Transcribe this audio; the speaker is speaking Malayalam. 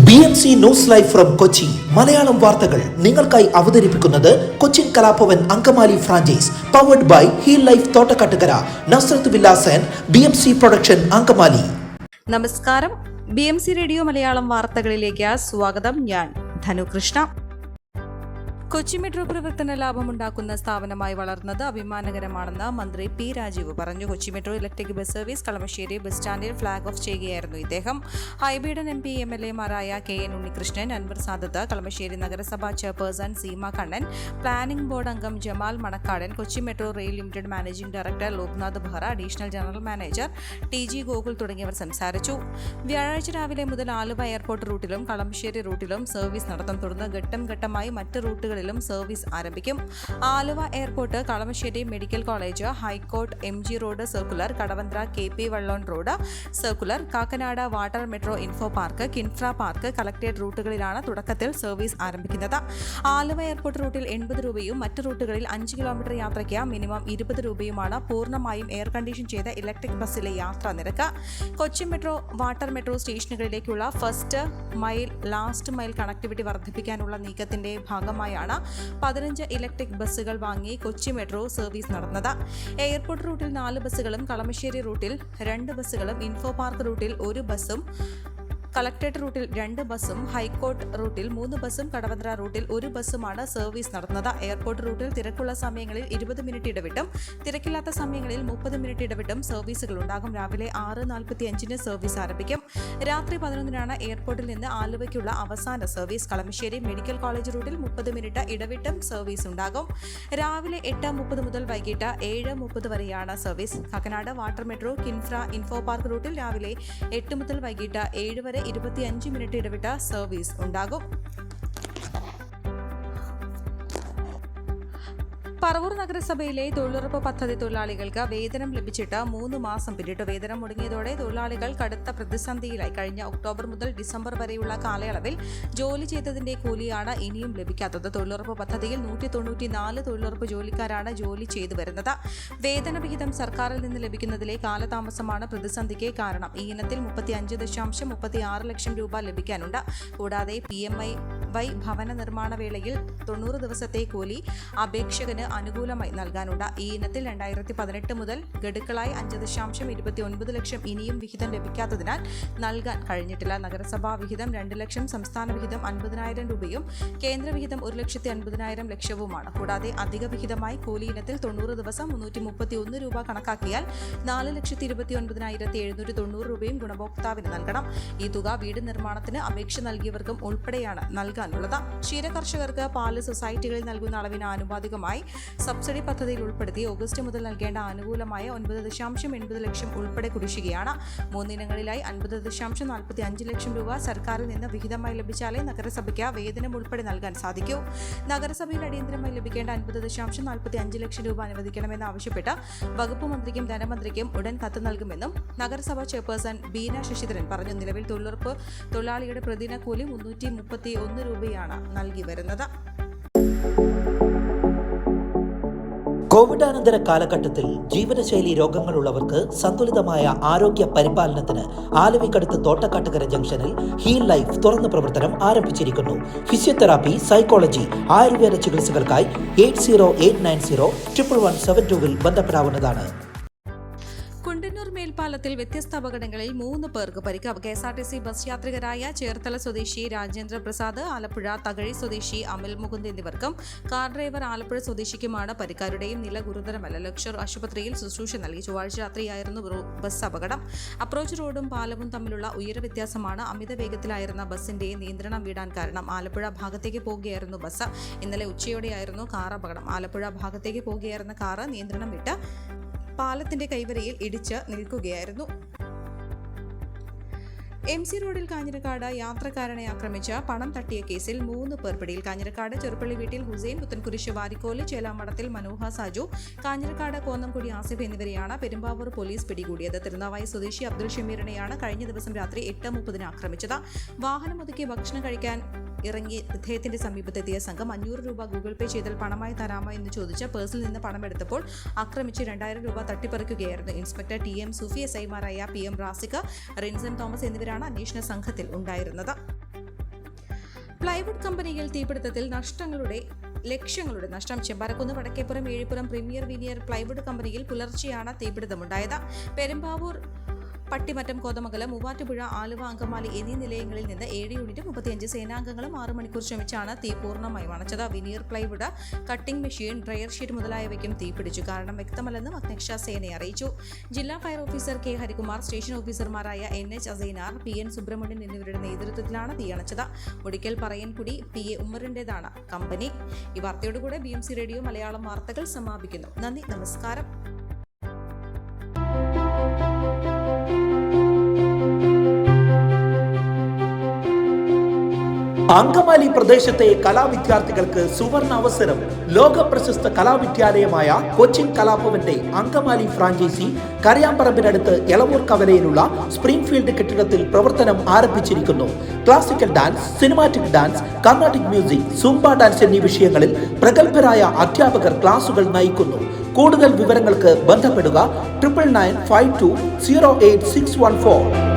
BMC news live from Kochi Malayalam വാർത്തകൾ നിങ്ങൾക്കായി അവതരിപ്പിക്കുന്നത് Cochin Kalabhavan Angamaly franchise powered by heal life Thottakkattukara Nasrath villas and BMC production Angamaly. നമസ്കാരം, BMC റേഡിയോ മലയാളം വാർത്തകളിലേക്ക് സ്വാഗതം. ഞാൻ ധനുകൃഷ്ണ. കൊച്ചി മെട്രോ പ്രവർത്തന ലാഭമുണ്ടാക്കുന്ന സ്ഥാപനമായി വളർന്നത് അഭിമാനകരമാണെന്ന് മന്ത്രി പി രാജീവ് പറഞ്ഞു. Kochi metro electric bus service Kalamassery bus സ്റ്റാൻഡിൽ ഫ്ളാഗ് ഓഫ് ചെയ്യുകയായിരുന്നു ഇദ്ദേഹം. ഹൈബീഡൻ MP MLA-മാരായ KN ഉണ്ണികൃഷ്ണൻ, അൻവർ സാദത്ത്, കളമശ്ശേരി നഗരസഭാ chairperson Seema Kannan, planning board അംഗം Jamal Manakkadan, Kochi metro rail limited managing director Loknath Behera, additional general manager TG Gokul തുടങ്ങിയവർ സംസാരിച്ചു. വ്യാഴാഴ്ച രാവിലെ മുതൽ ആലുവ എയർപോർട്ട് റൂട്ടിലും കളമശ്ശേരി റൂട്ടിലും സർവീസ് നടത്തും. തുടർന്ന് ഘട്ടം ഘട്ടമായി മറ്റ് റൂട്ടുകളിലും സർവീസ് ആരംഭിക്കും. Aluva airport, Kalamassery medical college, high court MG road circular, Kadavanthra KP Vallon road circular, Kakkanad water metro info park, Kinfra park, collectorate റൂട്ടുകളിലാണ് തുടക്കത്തിൽ സർവീസ് ആരംഭിക്കുന്നത്. ആലുവ എയർപോർട്ട് റൂട്ടിൽ 80 രൂപയും മറ്റ് റൂട്ടുകളിൽ 5 കിലോമീറ്റർ യാത്രയ്ക്ക് മിനിമം 20 രൂപയുമാണ് പൂർണ്ണമായും എയർ കണ്ടീഷൻ ചെയ്ത ഇലക്ട്രിക് ബസ്സിലെ യാത്രാ നിരക്ക്. കൊച്ചി മെട്രോ, വാട്ടർ മെട്രോ സ്റ്റേഷനുകളിലേക്കുള്ള first mile, last mile connectivity വർദ്ധിപ്പിക്കാനുള്ള നീക്കത്തിന്റെ ഭാഗമായാണ് 15 ഇലക്ട്രിക് ബസ്സുകൾ വാങ്ങി കൊച്ചി മെട്രോ സർവീസ് നടന്നത്. എയർപോർട്ട് റൂട്ടിൽ 4 ബസ്സുകളും, കളമശ്ശേരി റൂട്ടിൽ 2 ബസ്സുകളും, ഇൻഫോ പാർക്ക് റൂട്ടിൽ 1 ബസ്സും, കളക്ടറേറ്റ് റൂട്ടിൽ 2 ബസ്സും, ഹൈക്കോർട്ട് റൂട്ടിൽ 3 ബസ്സും, കടവന്ത്ര റൂട്ടിൽ 1 ബസ്സുമാണ് സർവീസ് നടത്തുന്നത്. എയർപോർട്ട് റൂട്ടിൽ തിരക്കുള്ള സമയങ്ങളിൽ 20 മിനിറ്റ് ഇടവിട്ടും തിരക്കില്ലാത്ത സമയങ്ങളിൽ 30 മിനിറ്റ് ഇടവിട്ടും സർവീസുകൾ ഉണ്ടാകും. രാവിലെ 6:45 സർവീസ് ആരംഭിക്കും. രാത്രി 11 എയർപോർട്ടിൽ നിന്ന് ആലുവയ്ക്കുള്ള അവസാന സർവീസ്. കളമശ്ശേരി മെഡിക്കൽ കോളേജ് റൂട്ടിൽ 30 മിനിറ്റ് ഇടവിട്ടും സർവീസ് ഉണ്ടാകും. രാവിലെ 8:30 മുതൽ വൈകിട്ട് 7:30 വരെയാണ് service. Kakkanad water metro, KINFRA, info park റൂട്ടിൽ രാവിലെ 8 മുതൽ വൈകിട്ട് 7 വരെ 25 മിനിറ്റ് ഇടവിട്ട സർവീസ് ഉണ്ടാകും. പറവൂർ നഗരസഭയിലെ തൊഴിലുറപ്പ് പദ്ധതി തൊഴിലാളികൾക്ക് വേതനം ലഭിച്ചിട്ട് 3 മാസം പിന്നിട്ടു. വേതനം മുടങ്ങിയതോടെ തൊഴിലാളികൾ കടുത്ത പ്രതിസന്ധിയിലായി. കഴിഞ്ഞ ഒക്ടോബർ മുതൽ ഡിസംബർ വരെയുള്ള കാലയളവിൽ ജോലി ചെയ്തതിന്റെ കൂലിയാണ് ഇനിയും ലഭിക്കാത്തത്. തൊഴിലുറപ്പ് പദ്ധതിയിൽ 194 തൊഴിലുറപ്പ് ജോലിക്കാരാണ് ജോലി ചെയ്തു വരുന്നത്. വേതനവിഹിതം സർക്കാരിൽ നിന്ന് ലഭിക്കുന്നതിലെ കാലതാമസമാണ് പ്രതിസന്ധിക്ക് കാരണം. ഈ ഇനത്തിൽ 35.36 ലക്ഷം രൂപ ലഭിക്കാനുണ്ട്. കൂടാതെ PMIY ഭവന നിർമ്മാണ വേളയിൽ 90 ദിവസത്തെ കൂലി അപേക്ഷകന് അനുകൂലമായി നൽകാനുണ്ട്. ഈ ഇനത്തിൽ 2018 മുതൽ ഗഡുക്കളായി 5.29 ലക്ഷം ഇനിയും വിഹിതം ലഭിക്കാത്തതിനാൽ നൽകാൻ കഴിഞ്ഞിട്ടില്ല. നഗരസഭാ വിഹിതം 2 ലക്ഷം, സംസ്ഥാന വിഹിതം 50,000 രൂപയും കേന്ദ്ര വിഹിതം 1,50,000 ലക്ഷവുമാണ്. കൂടാതെ അധിക വിഹിതമായി കൂലി ഇനത്തിൽ 90 ദിവസം 331 രൂപ കണക്കാക്കിയാൽ 4,29,790 രൂപയും ഗുണഭോക്താവിന് നൽകണം. ഈ തുക വീട് നിർമ്മാണത്തിന് അപേക്ഷ നൽകിയവർക്കും ഉൾപ്പെടെയാണ് നൽകാനുള്ളത്. ക്ഷീര കർഷകർക്ക് പാല് സൊസൈറ്റികളിൽ നൽകുന്ന അളവിന് ആനുപാതികമായി സബ്സിഡി പദ്ധതിയിൽ ഉൾപ്പെടുത്തി ഓഗസ്റ്റ് മുതൽ നൽകേണ്ട ആനുകൂലമായ 9.80 ലക്ഷം ഉൾപ്പെടെ കുടിശ്ശികയാണ്. 3 ഇനങ്ങളിലായി 50.45 ലക്ഷം രൂപ സർക്കാരിൽ നിന്ന് വിഹിതമായി ലഭിച്ചാലേ നഗരസഭയ്ക്ക് വേതനം ഉൾപ്പെടെ നൽകാൻ സാധിക്കൂ. നഗരസഭയിൽ അടിയന്തരമായി ലഭിക്കേണ്ട 50.45 ലക്ഷം രൂപ അനുവദിക്കണമെന്ന് ആവശ്യപ്പെട്ട് വകുപ്പ് മന്ത്രിക്കും ധനമന്ത്രിക്കും ഉടൻ കത്ത് നൽകുമെന്നും നഗരസഭാ ചെയർപേഴ്സൺ ബീന ശശിധരൻ പറഞ്ഞു. നിലവിൽ തൊഴിലുറപ്പ് തൊഴിലാളിയുടെ പ്രതിദിന കൂലി 331 രൂപയാണ് നൽകി വരുന്നത്. കോവിഡാനന്തര കാലഘട്ടത്തിൽ ജീവിതശൈലി രോഗങ്ങളുള്ളവർക്ക് സന്തുലിതമായ ആരോഗ്യ പരിപാലനത്തിന് ആലുവയ്ക്കടുത്ത് തോട്ടക്കാട്ടുകര ജംഗ്ഷനിൽ ഹീൽ ലൈഫ് തുറന്ന പ്രവർത്തനം ആരംഭിച്ചിരിക്കുന്നു. ഫിസിയോതെറാപ്പി, സൈക്കോളജി, ആയുർവേദ ചികിത്സകൾക്കായി 8089011772 ബന്ധപ്പെടാവുന്നതാണ്. കുണ്ടന്നൂർ മേൽപ്പാലത്തിൽ വ്യത്യസ്ത അപകടങ്ങളിൽ 3 പേർക്ക് പരിക്ക്. KSRTC ബസ് യാത്രികരായ ചേർത്തല സ്വദേശി രാജേന്ദ്ര പ്രസാദ്, ആലപ്പുഴ തകഴി സ്വദേശി അമൽ മുകുന്ദ് എന്നിവർക്കും കാർ ഡ്രൈവർ ആലപ്പുഴ സ്വദേശിക്കുമാണ് പരിക്കാരുടെയും നില ഗുരുതരമല്ല. ലക്ഷർ ആശുപത്രിയിൽ ശുശ്രൂഷ നൽകി. ചൊവ്വാഴ്ച രാത്രിയായിരുന്നു ബസ് അപകടം. അപ്രോച്ച് റോഡും പാലവും തമ്മിലുള്ള ഉയര വ്യത്യാസമാണ് അമിത വേഗത്തിലായിരുന്ന ബസിന്റെ നിയന്ത്രണം വിടാൻ കാരണം. ആലപ്പുഴ ഭാഗത്തേക്ക് പോകുകയായിരുന്നു ബസ്. ഇന്നലെ ഉച്ചയോടെയായിരുന്നു കാർ അപകടം. ആലപ്പുഴ ഭാഗത്തേക്ക് പോകുകയായിരുന്ന കാർ നിയന്ത്രണം വിട്ട് പാലത്തിന്റെ കൈവരിയിൽ ഇടിച്ച് നിൽക്കുകയായിരുന്നു. MC റോഡിൽ കാഞ്ഞിരക്കാട് യാത്രക്കാരനെ ആക്രമിച്ച് പണം തട്ടിയ കേസിൽ 3 പേർ പിടിയിൽ. കാഞ്ഞിരക്കാട് ചെറുപ്പള്ളി വീട്ടിൽ ഹുസൈൻ, പുത്തൻകുരിശ് വാരിക്കോല്, ചേലാമഠത്തിൽ മനോഹ സാജു, കാഞ്ഞിരക്കാട് കോന്നംകുടി ആസിഫ് എന്നിവരെയാണ് പെരുമ്പാവൂർ പോലീസ് പിടികൂടിയത്. തിരുനാവായി സ്വദേശി അബ്ദുൾ ഷമീറിനെയാണ് കഴിഞ്ഞ ദിവസം രാത്രി 8:30 ആക്രമിച്ചത്. വാഹനം ഒതുക്കി ഭക്ഷണം കഴിക്കാൻ ഇറങ്ങി ഇദ്ദേഹത്തിന്റെ സമീപത്തെത്തിയ സംഘം 500 രൂപ ഗൂഗിൾ പേ ചെയ്താൽ പണമായി തരാമോ എന്ന് ചോദിച്ച് പേഴ്സിൽ നിന്ന് പണമെടുത്തപ്പോൾ ആക്രമിച്ച് 2000 രൂപ തട്ടിപ്പറിക്കുകയായിരുന്നു. ഇൻസ്പെക്ടർ TM സൂഫി, SI മാരായ PM റാസിക, റിൻസൺ തോമസ് എന്നിവരാണ് അന്വേഷണ സംഘത്തിൽ ഉണ്ടായിരുന്നത്. പ്ലൈവുഡ് കമ്പനിയിൽ തീപിടുത്തത്തിൽ ലക്ഷങ്ങളുടെ നഷ്ടം. ചെമ്പാരക്കുന്ന് വടക്കേപ്പുറം ഏഴിപ്പുറം പ്രീമിയർ വിനിയർ പ്ലൈവുഡ് കമ്പനിയിൽ പുലർച്ചെയാണ് തീപിടുത്തമുണ്ടായത്. പെരുമ്പാവൂർ, പട്ടിമറ്റം, കോതമംഗലം, മൂവാറ്റുപുഴ, ആലുവ, അങ്കമാലി എന്നീ നിലയങ്ങളിൽ നിന്ന് 7 യൂണിറ്റും 35 സേനാംഗങ്ങളും 6 മണിക്കൂർ ശ്രമിച്ചാണ് തീ പൂർണ്ണമായും അണച്ചത്. Veneer plywood, cutting machine, dryer sheet മുതലായവയ്ക്കും തീപിടിച്ചു. കാരണം വ്യക്തമല്ലെന്നും അഗ്നിരക്ഷാസേനയെ അറിയിച്ചു. ജില്ലാ fire officer K Harikumar, station ഓഫീസർമാരായ NH അസൈനാർ, PN സുബ്രഹ്മണ്യൻ എന്നിവരുടെ നേതൃത്വത്തിലാണ് തീയണച്ചത്. Mudikkal പറയൻകുടി PA ഉമ്മറിന്റേതാണ് company. ഈ വാർത്തയോടുകൂടെ BMC റേഡിയോ മലയാളം വാർത്തകൾ സമാപിക്കുന്നു. നന്ദി, നമസ്കാരം. അങ്കമാലി പ്രദേശത്തെ കലാവിദ്യാർത്ഥികൾക്ക് സുവർണ അവസരം. ലോക പ്രശസ്ത കലാവിദ്യാലയമായ കൊച്ചിൻ കലാഭവന്റെ അങ്കമാലി ഫ്രാഞ്ചൈസി കരയാമ്പറമ്പിനടുത്ത് എളവൂർ കവലയിലുള്ള സ്പ്രിംഗ്ഫീൽഡ് കെട്ടിടത്തിൽ പ്രവർത്തനം ആരംഭിച്ചിരിക്കുന്നു. Classical dance, cinematic dance, Carnatic music, Zumba dance എന്നീ വിഷയങ്ങളിൽ പ്രഗത്ഭരായ അധ്യാപകർ ക്ലാസുകൾ നയിക്കുന്നു. കൂടുതൽ വിവരങ്ങൾക്ക് ബന്ധപ്പെടുക 9995208614.